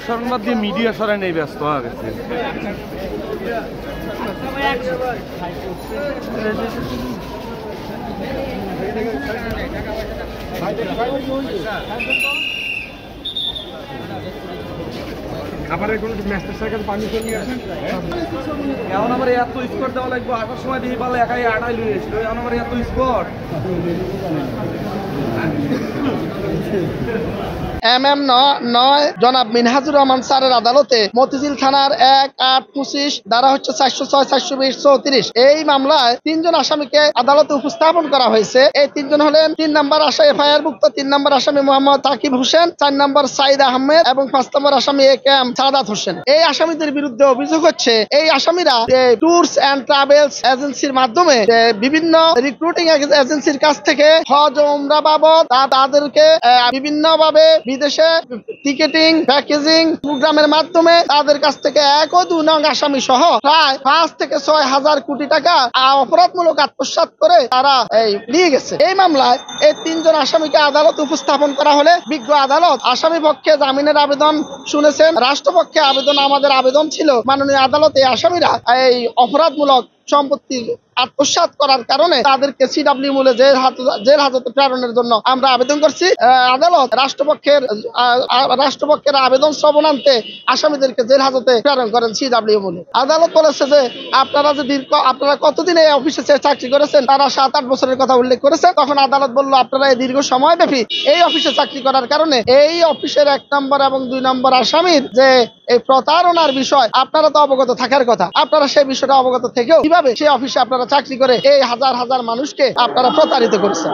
সংবাদ দিয়ে মিডিয়া সরাই নেই ব্যস্ত হয়ে গেছে। খাবারের কোনো ম্যাস্টার সাইকেল পানি চলে আসেন এখন আমার এত স্কোর দেওয়া লাগবে। আসার সময় দেখি পালে একাই আটাই লুয়ে এসেছিল। এখন আমার এত স্কোর MM9 জনাব মিনহাজুর রহমান স্যারের আদালতে মতিঝিল থানার ১-৮-২৫ ধারা হচ্ছে ৪০৬, ৪২০, ৩৪ এই মামলায় ৩ জন আসামিকে আদালতে উপস্থাপন করা হয়েছে। এই ৩ জন হলেন ৩ নম্বর আসামি এফআইআর ভুক্ত ৩ নম্বর আসামি মোহাম্মদ তাকিব হোসেন, ৪ নম্বর সাইদ আহমেদ এবং ৫ নম্বর আসামি AK-M সাদাত হোসেন। এই আসামিদের বিরুদ্ধে অভিযোগ হচ্ছে এই আসামিরা ট্যুরস অ্যান্ড ট্রাভেলস এজেন্সির মাধ্যমে বিভিন্ন রিক্রুটিং এজেন্সির কাছ থেকে হজ ও উমরা বাবদ তাদেরকে বিভিন্নভাবে বিদেশে টিকেটিং প্যাকেজিং প্রোগ্রামের মাধ্যমে তাদের কাছ থেকে ১ ও ২ নং আসামি সহ প্রায় ৫ থেকে ৬ হাজার কোটি টাকা অপরাধমূলক আত্মসাৎ করে তারা নিয়ে গেছে। এই মামলায় এই ৩ জন আসামিকে আদালতে উপস্থাপন করা হলে বিজ্ঞ আদালত আসামি পক্ষে জামিনের আবেদন শুনেছেন। রাষ্ট্রপক্ষে আমাদের আবেদন ছিল মাননীয় আদালতে আসামিরা এই অপরাধমূলক সম্পত্তি আত্মসাৎ করার কারণে তাদেরকে CW মূলে জেল হাজতে প্রেরণের জন্য আমরা আবেদন করছি। আদালত রাষ্ট্রপক্ষের আবেদন শ্রবণান্তে আসামিদেরকে জেল হাজতে প্রেরণ করেন CW মূলে। আদালত বলেছে যে আপনারা কতদিন এই অফিসে চাকরি করেছেন, তারা ৭-৮ বছরের কথা উল্লেখ করেছে। তখন আদালত বলল আপনারা এই দীর্ঘ সময় ব্যাপী এই অফিসে চাকরি করার কারণে এই অফিসের ১ নম্বর এবং ২ নম্বর আসামির যে এই প্রতারণার বিষয় আপনারা তো অবগত থাকার কথা। আপনারা সেই বিষয়টা অবগত থেকেও কিভাবে সেই অফিসে আপনারা চাকরি করে এই হাজার হাজার মানুষকে আপনারা প্রতারিত করেছেন।